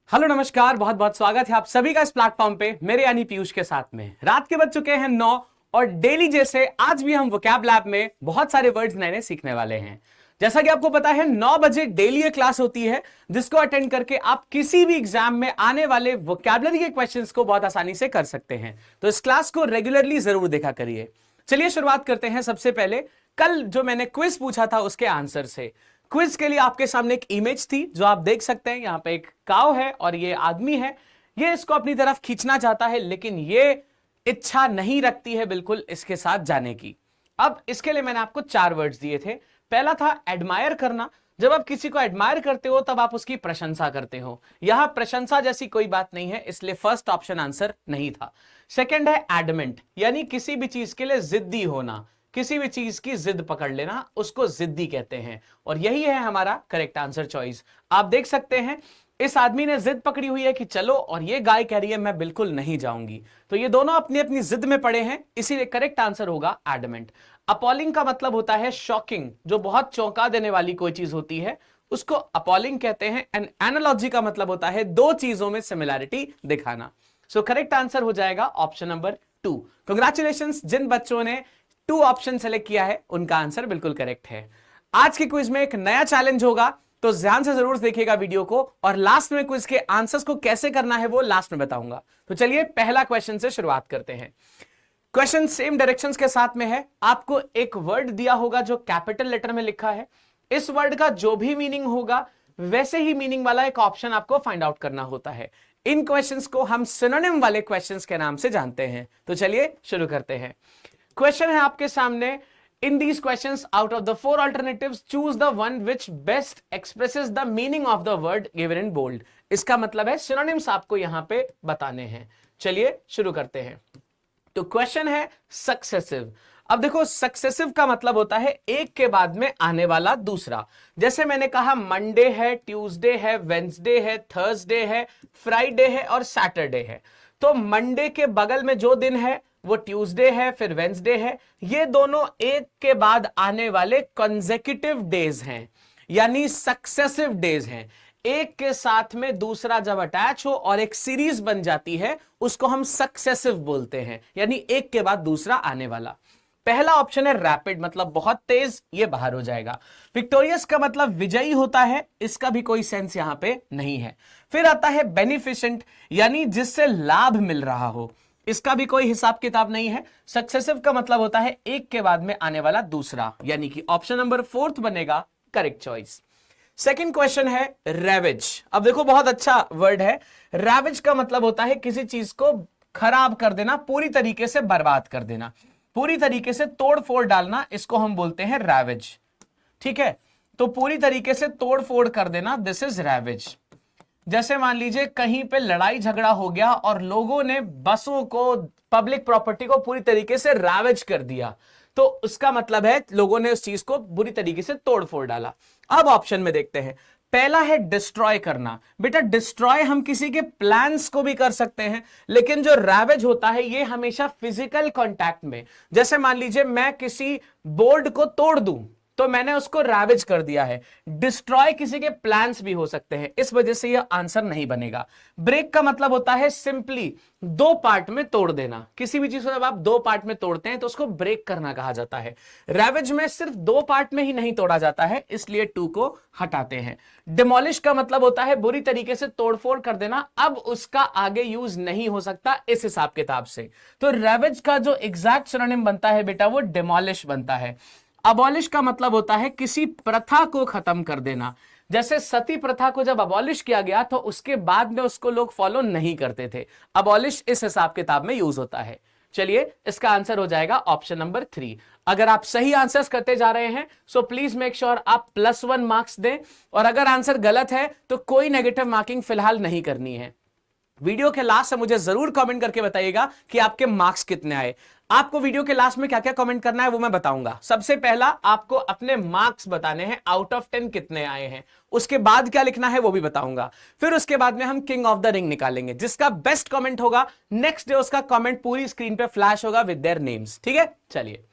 Hello नमस्कार, बहुत बहुत स्वागत है आप सभी का इस प्लेटफॉर्म पे मेरे यानी पीयूष के साथ में। रात के बज चुके हैं 9 और डेली जैसे आज भी हम वोकैब लैब में बहुत सारे वर्ड्स नए नए सीखने वाले हैं। जैसा कि आपको पता है 9 बजे डेली ये क्लास होती है जिसको अटेंड करके आप किसी भी एग्जाम में आने वाले वोकैबुलरी के क्वेश्चंस को बहुत आसानी से कर सकते हैं। तो इस क्लास को रेगुलरली जरूर देखा करिए। चलिए शुरुआत करते हैं। सबसे पहले कल जो मैंने क्विज पूछा था उसके आंसर से। क्विज के लिए आपके सामने एक इमेज थी जो आप देख सकते हैं। यहां पे एक काव है और ये आदमी है, ये इसको अपनी तरफ खींचना चाहता है लेकिन ये इच्छा नहीं रखती है बिल्कुल इसके साथ जाने की। अब इसके लिए मैंने आपको 4 वर्ड्स दिए थे। पहला था एडमायर करना। जब आप किसी को एडमायर करते हो तब आप उसकी प्रशंसा करते हो। यहां प्रशंसा जैसी कोई बात नहीं है, इसलिए फर्स्ट ऑप्शन आंसर नहीं था। सेकंड है एडमेंट, यानी किसी भी चीज के लिए जिद्दी होना, किसी भी चीज की जिद पकड़ लेना, उसको जिद्दी कहते हैं। और यही है हमारा करेक्ट आंसर चॉइस। आप देख सकते हैं इस आदमी ने जिद पकड़ी हुई है कि चलो, और ये गाय कह रही है मैं बिल्कुल नहीं जाऊंगी। तो ये दोनों अपनी अपनी जिद में पड़े हैं, इसीलिए करेक्ट आंसर होगा एडमेंट। अपॉलिंग का मतलब होता है शॉकिंग, जो बहुत चौंका देने वाली कोई चीज होती है उसको अपॉलिंग कहते हैं। एंड एनालॉजी का मतलब होता है दो चीजों में सिमिलैरिटी दिखाना। सो करेक्ट आंसर हो जाएगा ऑप्शन नंबर 2। कंग्रेचुलेशंस, जिन बच्चों ने 2 ऑप्शन सेलेक्ट किया है उनका आंसर बिल्कुल करेक्ट है। आज के क्विज में एक नया चैलेंज होगा, तो ध्यान से जरूर देखिएगा वीडियो को, और लास्ट में क्विज के आंसर्स को कैसे करना है वो लास्ट में बताऊंगा। तो चलिए पहला क्वेश्चन से शुरुआत करते हैं। क्वेश्चन सेम डायरेक्शंस के साथ में है। आपको एक वर्ड दिया होगा जो कैपिटल लेटर में लिखा है। इस वर्ड का जो भी मीनिंग होगा वैसे ही मीनिंग वाला एक ऑप्शन आपको फाइंड आउट करना होता है। इन क्वेश्चंस को हम सिनोनिम वाले क्वेश्चंस के नाम से जानते हैं। तो चलिए शुरू करते हैं। क्वेश्चन है आपके सामने, in these questions out of the 4 alternatives choose the one which best expresses the meaning of the word given in bold. इसका मतलब है सिनोनिम्स आपको यहां पे बताने हैं। चलिए शुरू करते हैं। तो क्वेश्चन है सक्सेसिव। अब देखो, सक्सेसिव का मतलब होता है एक के बाद में आने वाला दूसरा। जैसे मैंने कहा मंडे है, ट्यूसडे है, वेंसडे है, थर्सडे है, फ्राइडे है और सैटरडे है। तो मंडे के बगल में जो दिन है वो ट्यूसडे है, फिर वेंसडे है। ये दोनों एक के बाद आने वाले कंसेक्यूटिव डेज हैं, यानी सक्सेसिव डेज हैं। एक के साथ में दूसरा जब अटैच हो और एक सीरीज बन जाती है उसको हम सक्सेसिव बोलते हैं, यानी एक के बाद दूसरा आने वाला। पहला ऑप्शन है रैपिड, मतलब बहुत तेज, ये बाहर हो जाएगा। विक्टोरियस का मतलब विजयी होता है, इसका भी कोई सेंस यहां पे नहीं है। फिर आता है बेनिफिशेंट, यानी जिससे लाभ मिल रहा हो, इसका भी कोई हिसाब किताब नहीं है। सक्सेसिव का मतलब होता है एक के बाद में आने वाला दूसरा, यानी कि ऑप्शन नंबर 4 बनेगा करेक्ट चॉइस। सेकंड क्वेश्चन है रेवेज। अब देखो, बहुत अच्छा वर्ड है। रेवेज का मतलब होता है किसी चीज को खराब कर देना, पूरी तरीके से बर्बाद कर देना, पूरी तरीके से तोड़ फोड़ डालना, इसको हम बोलते हैं रैवेज। ठीक है, तो पूरी तरीके से तोड़ फोड़ कर देना, दिस इज रैवेज। जैसे मान लीजिए कहीं पे लड़ाई झगड़ा हो गया और लोगों ने बसों को, पब्लिक प्रॉपर्टी को पूरी तरीके से रैवेज कर दिया, तो उसका मतलब है लोगों ने उस चीज को बुरी तरीके से तोड़ फोड़ डाला। अब ऑप्शन में देखते हैं। पहला है डिस्ट्रॉय करना। बेटा, डिस्ट्रॉय हम किसी के प्लान्स को भी कर सकते हैं, लेकिन जो रैवेज होता है ये हमेशा फिजिकल कांटेक्ट में। जैसे मान लीजिए मैं किसी बोर्ड को तोड़ दूं तो मैंने उसको रैवेज कर दिया है। डिस्ट्रॉय किसी के प्लान्स भी हो सकते हैं, इस वजह से यह आंसर नहीं बनेगा। ब्रेक का मतलब होता है सिंपली 2 पार्ट में तोड़ देना। किसी भी चीज को जब आप 2 पार्ट में तोड़ते हैं तो उसको ब्रेक करना कहा जाता है। रैवेज में सिर्फ 2 पार्ट में ही नहीं तोड़ा जाता है, इसलिए 2 को हटाते हैं। डिमोलिश का मतलब होता है बुरी तरीके से तोड़फोड़ कर देना, अब उसका आगे यूज नहीं हो सकता इस हिसाब किताब से। तो रैवेज का जो एग्जैक्ट सिनोनिम बनता है बेटा वो डिमोलिश बनता है। अबॉलिश का मतलब होता है किसी प्रथा को खत्म कर देना। जैसे सती प्रथा को जब अबॉलिश किया गया तो उसके बाद में उसको लोग फॉलो नहीं करते थे। अबॉलिश इस हिसाब किताब में यूज होता है। चलिए, इसका आंसर हो जाएगा ऑप्शन नंबर 3। अगर आप सही आंसर्स करते जा रहे हैं सो प्लीज मेक श्योर आप +1 मार्क्स दें, और अगर आंसर गलत है तो कोई नेगेटिव मार्किंग फिलहाल नहीं करनी है। वीडियो के लास्ट से मुझे जरूर कमेंट करके बताइएगा कि आपके मार्क्स कितने आए। आपको वीडियो के लास्ट में क्या क्या कमेंट करना है वो मैं बताऊंगा। सबसे पहला आपको अपने मार्क्स बताने हैं, आउट ऑफ 10 कितने आए हैं। उसके बाद क्या लिखना है वो भी बताऊंगा। फिर उसके बाद में हम किंग ऑफ द रिंग निकालेंगे। जिसका बेस्ट कमेंट होगा नेक्स्ट डे उसका कमेंट पूरी स्क्रीन पे फ्लैश होगा विद देयर नेम्स। ठीक है, चलिए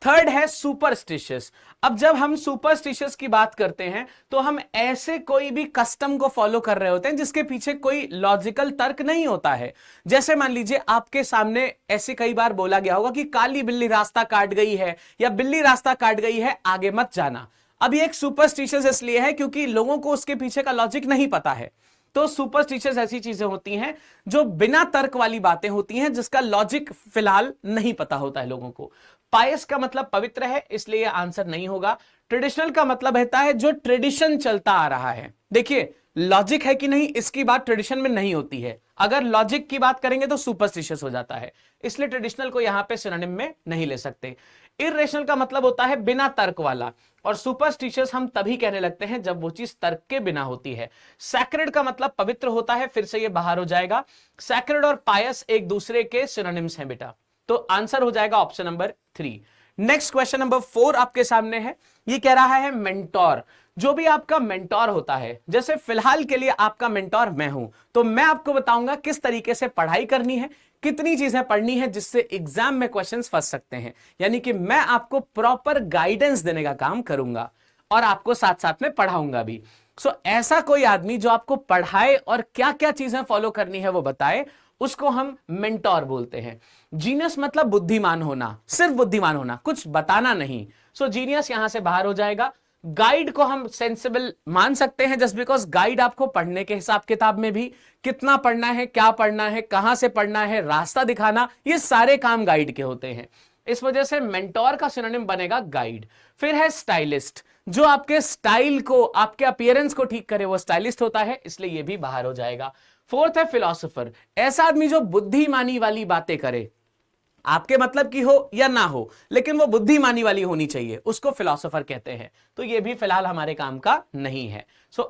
थर्ड है सुपरस्टिशियस। अब जब हम सुपरस्टिशियस की बात करते हैं तो हम ऐसे कोई भी कस्टम को फॉलो कर रहे होते हैं जिसके पीछे कोई लॉजिकल तर्क नहीं होता है। जैसे मान लीजिए आपके सामने ऐसे कई बार बोला गया होगा कि काली बिल्ली रास्ता काट गई है या बिल्ली रास्ता काट गई है, आगे मत जाना। अब ये एक सुपरस्टिशियस इसलिए है क्योंकि लोगों को उसके पीछे का लॉजिक नहीं पता है। तो सुपरस्टिशियस ऐसी चीजें होती हैं जो बिना तर्क वाली बातें होती हैं, जिसका लॉजिक फिलहाल नहीं पता होता है लोगों को। पायस का मतलब पवित्र है, इसलिए यह आंसर नहीं होगा। ट्रेडिशनल का मतलब रहता है जो ट्रेडिशन चलता आ रहा है। देखिए लॉजिक है कि नहीं इसकी बात ट्रेडिशन में नहीं होती है, अगर लॉजिक की बात करेंगे तो सुपरस्टिशियस हो जाता है, इसलिए ट्रेडिशनल को यहां पे सिनोनिम में नहीं ले सकते। इर्रेशनल का मतलब होता है बिना तर्क वाला, और सुपरस्टिशियस हम तभी कहने लगते हैं जब वो चीज तर्क के बिना होती है। सैक्रेड का मतलब पवित्र होता है, फिर से ये बाहर हो जाएगा। सैक्रेड और पायस एक दूसरे के सिनोनिम्स हैं बेटा, तो आंसर हो जाएगा option number 3। Next question number 4 आपके सामने है। ये कह रहा है मेंटोर। जो भी आपका मेंटोर होता है, जैसे फिलहाल के लिए आपका मेंटोर मैं हूं, तो मैं आपको बताऊंगा किस तरीके से पढ़ाई करनी है, कितनी चीजें पढ़नी है जिससे एग्जाम में क्वेश्चंस फंस सकते हैं। यानी कि मैं आपको प्रॉपर गाइडेंस देने का काम करूंगा और आपको साथ साथ में पढ़ाऊंगा भी। ऐसा कोई आदमी जो आपको पढ़ाए और क्या क्या चीजें फॉलो करनी है वो बताए, उसको हम मेंटोर बोलते हैं। जीनियस मतलब बुद्धिमान होना, सिर्फ बुद्धिमान होना, कुछ बताना नहीं। जीनियस यहां से बाहर हो जाएगा। गाइड को हम सेंसिबल मान सकते हैं जस्ट बिकॉज गाइड आपको पढ़ने के हिसाब किताब में भी कितना पढ़ना है, क्या पढ़ना है, कहां से पढ़ना है, रास्ता दिखाना, ये सारे काम गाइड के होते हैं। इस वजह से मेंटोर का सिनोनिम बनेगा गाइड। फिर है स्टाइलिस्ट, जो आपके स्टाइल को, आपके अपीयरेंस को ठीक करे वो स्टाइलिस्ट होता है, इसलिए ये भी बाहर हो जाएगा। फोर्थ है फिलोसोफर, ऐसा आदमी जो बुद्धिमानी वाली बातें करे, आपके मतलब की हो या ना हो लेकिन वो बुद्धिमानी वाली होनी चाहिए, उसको फिलोसोफर कहते हैं। तो ये भी फिलहाल हमारे काम का नहीं है।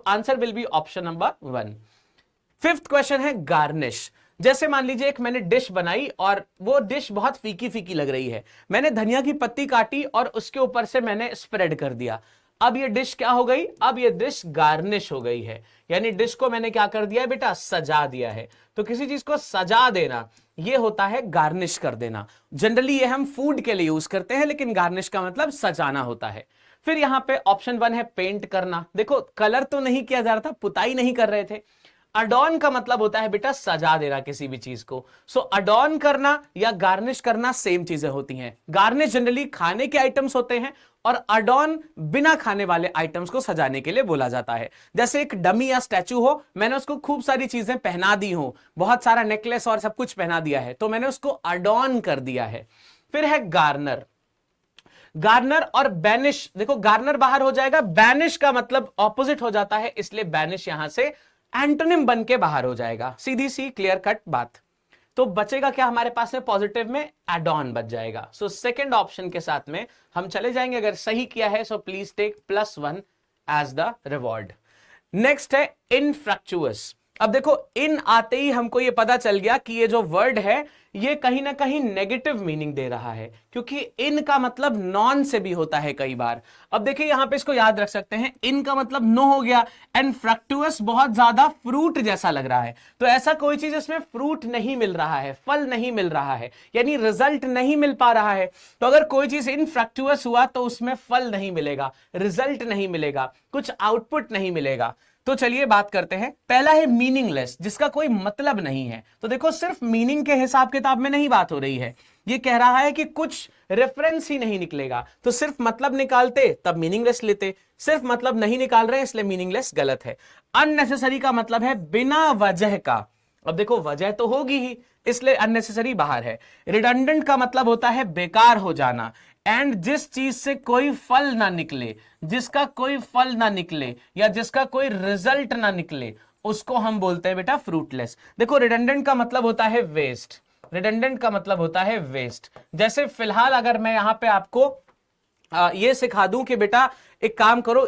Answer will be option number 1। Fifth question है गार्निश। जैसे मान लीजिए एक मैंने डिश बनाई और वो डिश बहुत फीकी फीकी लग रही है, मैंने धनिया की पत्ती काटी और उसके ऊपर से मैंने स्प्रेड कर दिया। अब ये डिश क्या हो गई? अब ये डिश गार्निश हो गई है, यानी डिश को मैंने क्या कर दिया है बेटा? सजा दिया है। तो किसी चीज को सजा देना ये होता है गार्निश कर देना। जनरली ये हम फूड के लिए यूज करते हैं, लेकिन गार्निश का मतलब सजाना होता है। फिर यहां पे ऑप्शन 1 है पेंट करना। देखो कलर तो नहीं किया जा रहा था, पुताई नहीं कर रहे थे। अडॉर्न का मतलब होता है बेटा सजा देना किसी भी चीज को। अडॉर्न करना या गार्निश करना सेम चीजें होती हैं। गार्निश जनरली खाने के आइटम्स होते हैं और अडॉर्न बिना खाने वाले आइटम्स को सजाने के लिए बोला जाता है। जैसे एक डमी या स्टैचू हो, मैंने उसको खूब सारी चीजें पहना दी हो, बहुत सारा नेकलेस और सब कुछ पहना दिया है, तो मैंने उसको अडॉर्न कर दिया है। फिर है गार्नर। गार्नर और बैनिश, देखो गार्नर बाहर हो जाएगा, बैनिश का मतलब ऑपोजिट हो जाता है, इसलिए बैनिश यहां से एंटोनिम बन के बाहर हो जाएगा। सीधी सी क्लियर कट बात। तो बचेगा क्या हमारे पास में? पॉजिटिव में एडॉन बच जाएगा। सेकंड ऑप्शन के साथ में हम चले जाएंगे। अगर सही किया है please take +1 as the reward. Next है इनफ्रक्चुअस। अब देखो इन आते ही हमको ये पता चल गया कि ये जो वर्ड है ये कहीं ना कहीं नेगेटिव मीनिंग दे रहा है, क्योंकि इन का मतलब नॉन से भी होता है कई बार। अब देखिए यहां पे इसको याद रख सकते हैं, इन का मतलब नो हो गया, एंड फ्रक्टुअस बहुत ज्यादा फ्रूट जैसा लग रहा है। तो ऐसा कोई चीज इसमें फ्रूट नहीं मिल रहा है, फल नहीं मिल रहा है, यानी रिजल्ट नहीं मिल पा रहा है। तो अगर कोई चीज इनफ्रक्टुअस हुआ तो उसमें फल नहीं मिलेगा, रिजल्ट नहीं मिलेगा, कुछ आउटपुट नहीं मिलेगा। तो चलिए बात करते हैं। पहला है मीनिंगलेस, जिसका कोई मतलब नहीं है। तो देखो सिर्फ मीनिंग के हिसाब किताब में नहीं बात हो रही है, ये कह रहा है कि कुछ रेफरेंस ही नहीं निकलेगा। तो सिर्फ मतलब निकालते तब मीनिंगलेस लेते, सिर्फ मतलब नहीं निकाल रहे इसलिए मीनिंगलेस गलत है। अननेसेसरी का मतलब है बिना वजह का। अब देखो वजह तो होगी ही, इसलिए अननेसेसरी बाहर है। रिडंडेंट का मतलब होता है बेकार हो जाना, एंड जिस चीज से कोई फल ना निकले, जिसका कोई फल ना निकले या जिसका कोई रिजल्ट ना निकले, उसको हम बोलते हैं बेटा फ्रूटलेस। देखो रिडंडेंट का मतलब होता है वेस्ट, रिडंडेंट का मतलब होता है वेस्ट। जैसे फिलहाल अगर मैं यहां पे आपको ये सिखा दूं कि बेटा एक काम करो,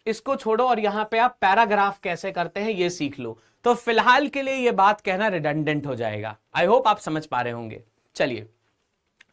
इसको छोड़ो और यहां पे आप पैराग्राफ कैसे करते हैं ये सीख लो, तो फिलहाल के लिए ये बात कहना रिडंडेंट हो जाएगा। आई होप आप समझ पा रहे होंगे। चलिए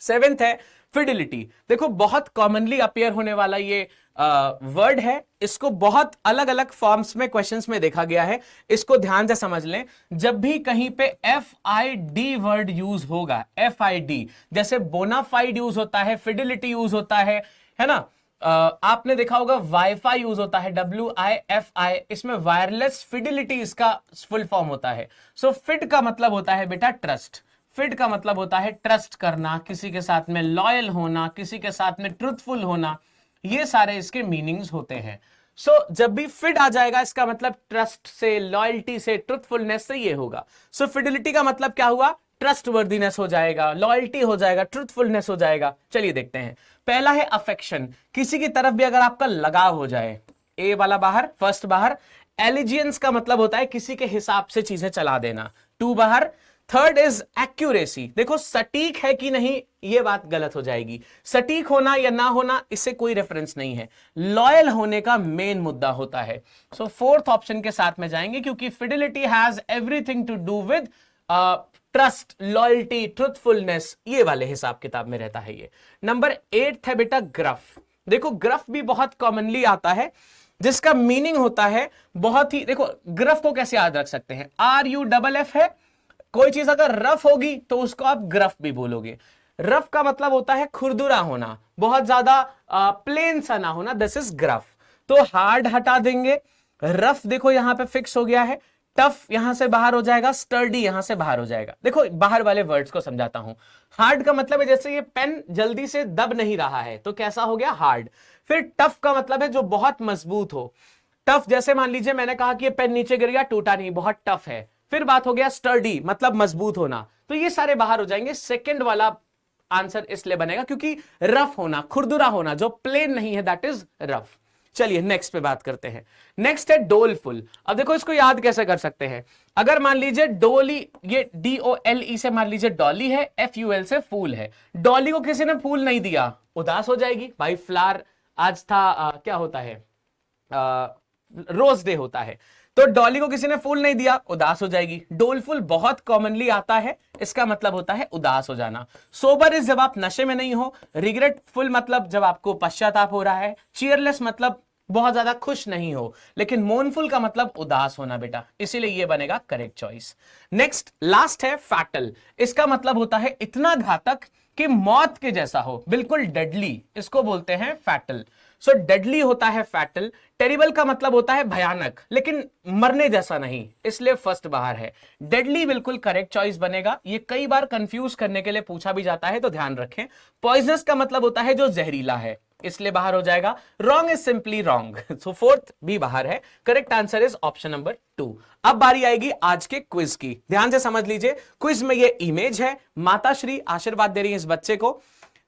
7th है फिडिलिटी, देखो बहुत कॉमनली अपीयर होने वाला ये वर्ड है, इसको बहुत अलग अलग फॉर्म्स में क्वेश्चंस में देखा गया है, इसको ध्यान से समझ लें। जब भी कहीं पे FID वर्ड यूज होगा, FID, जैसे बोनाफाइड यूज होता है, फिडिलिटी यूज होता है ना। आपने देखा होगा वाईफाई यूज होता है, WIFI, इसमें वायरलेस फिडिलिटी इसका फुल फॉर्म होता है। सो फिड का मतलब होता है बेटा ट्रस्ट, फिड का मतलब होता है ट्रस्ट करना, किसी के साथ में लॉयल होना, किसी के साथ में ट्रूथफुल होना, ये सारे इसके मीनिंग्स होते हैं। सो जब भी फिड आ जाएगा इसका मतलब ट्रस्ट से, लॉयल्टी से, ट्रूथफुलनेस से ये होगा। सो फिडिलिटी का मतलब क्या हुआ, ट्रस्टवर्दीनेस हो जाएगा, लॉयल्टी हो जाएगा, ट्रूथफुलनेस हो जाएगा। चलिए देखते हैं। पहला है अफेक्शन, किसी की तरफ भी अगर आपका लगाव हो जाए, ए वाला बाहर, फर्स्ट बाहर। एलिजियंस का मतलब होता है किसी के हिसाब से चीजें चला देना, 2 बाहर। थर्ड इज एक्यूरेसी, देखो सटीक है कि नहीं ये बात गलत हो जाएगी, सटीक होना या ना होना इससे कोई रेफरेंस नहीं है, लॉयल होने का मेन मुद्दा होता है। सो फोर्थ ऑप्शन के साथ में जाएंगे, क्योंकि fidelity has everything to do with trust, loyalty, truthfulness, ये वाले हिसाब किताब में रहता है ये। नंबर 8 है बेटा ग्रफ, देखो ग्रफ भी बहुत कॉमनली आता है, जिसका मीनिंग होता है बहुत ही, देखो ग्रफ को कैसे याद रख सकते हैं, RUFF है, कोई चीज अगर रफ होगी तो उसको आप ग्रफ भी बोलोगे। रफ का मतलब होता है खुरदुरा होना, बहुत ज्यादा प्लेन सा ना होना, दिस इज ग्रफ। तो हार्ड हटा देंगे, रफ देखो यहां पे फिक्स हो गया है, टफ यहां से बाहर हो जाएगा, स्टर्डी यहां से बाहर हो जाएगा। देखो बाहर वाले वर्ड्स को समझाता हूं। हार्ड का मतलब है जैसे ये पेन जल्दी से दब नहीं रहा है तो कैसा हो गया, हार्ड। फिर टफ का मतलब है जो बहुत मजबूत हो, टफ जैसे मान लीजिए मैंने कहा कि ये पेन नीचे गिर गया, टूटा नहीं, बहुत टफ है। फिर बात हो गया स्टर्डी, मतलब मजबूत होना, तो ये सारे बाहर हो जाएंगे। सेकंड वाला आंसर इसलिए बनेगा क्योंकि रफ होना, खुरदुरा होना, जो प्लेन नहीं है दैट इज रफ। चलिए नेक्स्ट पे बात करते हैं। नेक्स्ट है डोलफुल। अब देखो इसको याद कैसे कर सकते हैं, अगर मान लीजिए डोली, ये DOLE से मान लीजिए डॉली है, FUL से फूल है, डॉली को किसी ने फूल नहीं दिया, उदास हो जाएगी भाई। फ्लावर आज था क्या होता है, रोज डे होता है, तो डॉली को किसी ने फूल नहीं दिया, उदास हो जाएगी। डोलफुल बहुत कॉमनली आता है, इसका मतलब होता है उदास हो जाना। सोबर इज जब आप नशे में नहीं हो, रिग्रेटफुल मतलब जब आपको पश्चाताप हो रहा है, चीयरलेस मतलब बहुत ज्यादा खुश नहीं हो, लेकिन मोर्नफुल का मतलब उदास होना बेटा, इसीलिए ये बनेगा करेक्ट चॉइस। नेक्स्ट लास्ट है फैटल, इसका मतलब होता है इतना घातक कि मौत के जैसा हो, बिल्कुल डेडली, इसको बोलते हैं फैटल। सो डेडली होता है फैटल। टेरिबल का मतलब होता है भयानक, लेकिन मरने जैसा नहीं, इसलिए फर्स्ट बाहर है। डेडली बिल्कुल करेक्ट चॉइस बनेगा, ये कई बार कंफ्यूज करने के लिए पूछा भी जाता है तो ध्यान रखें। पॉइजनस का मतलब होता है जो जहरीला है, इसलिए बाहर हो जाएगा। Wrong is simply wrong, so fourth भी बाहर है। Correct answer is option number 2। अब बारी आएगी आज के क्विज की, ध्यान से समझ लीजिए। क्विज में ये इमेज है, माता श्री आशीर्वाद दे रही है इस बच्चे को,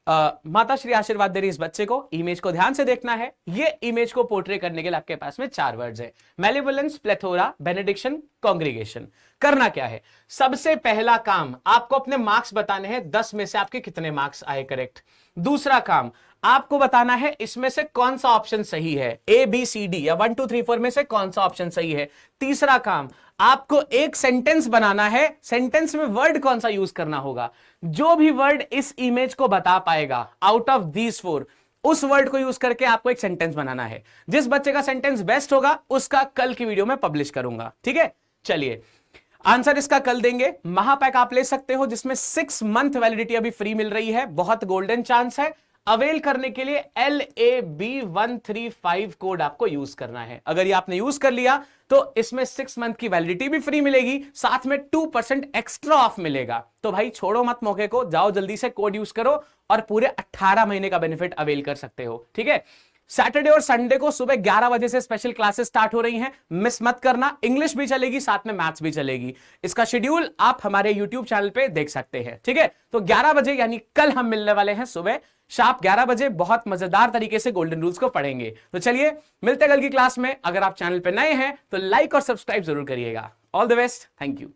माता श्री आशीर्वाद दे रही इस बच्चे को, इमेज को ध्यान से देखना है। ये इमेज को पोर्ट्रे करने के लिए आपके पास में 4 वर्ड्स है, मेलेवोलेंस, प्लेथोरा, बेनेडिक्शन, कांग्रीगेशन। करना क्या है, सबसे पहला काम आपको अपने मार्क्स बताने हैं, 10 में से आपके कितने मार्क्स आए करेक्ट। दूसरा काम आपको बताना है इसमें से कौन सा ऑप्शन सही है, ABCD या 1 2 3 4 में से कौन सा ऑप्शन सही है। तीसरा काम आपको एक सेंटेंस बनाना है, सेंटेंस में वर्ड कौन सा यूज करना होगा, जो भी वर्ड इस इमेज को बता पाएगा आउट ऑफ दीज 4, उस वर्ड को यूज करके आपको एक सेंटेंस बनाना है। जिस बच्चे का सेंटेंस बेस्ट होगा उसका कल की वीडियो में पब्लिश करूंगा, ठीक है। चलिए आंसर इसका कल देंगे। महापैक आप ले सकते हो जिसमें 6 मंथ वैलिडिटी अभी फ्री मिल रही है, बहुत गोल्डन चांस है। अवेल करने के लिए LAB135 कोड आपको यूज करना है। अगर ये आपने यूज कर लिया तो इसमें 6 मंथ की वैलिडिटी भी फ्री मिलेगी, साथ में 2% एक्स्ट्रा ऑफ मिलेगा। तो भाई छोड़ो मत मौके को, जाओ जल्दी से कोड यूज करो और पूरे 18 महीने का बेनिफिट अवेल कर सकते हो, ठीक है। सैटरडे और संडे को सुबह 11 बजे से स्पेशल क्लासेस स्टार्ट हो रही हैं, मिस मत करना। इंग्लिश भी चलेगी, साथ में मैथ्स भी चलेगी। इसका शेड्यूल आप हमारे YouTube चैनल पे देख सकते हैं, ठीक है। तो 11 बजे यानी कल हम मिलने वाले हैं सुबह शार्प 11 बजे, बहुत मजेदार तरीके से गोल्डन रूल्स को पढ़ेंगे। तो चलिए मिलते हैं कल की क्लास में। अगर आप चैनल पे नए हैं तो लाइक और सब्सक्राइब जरूर करिएगा। All the best, thank you.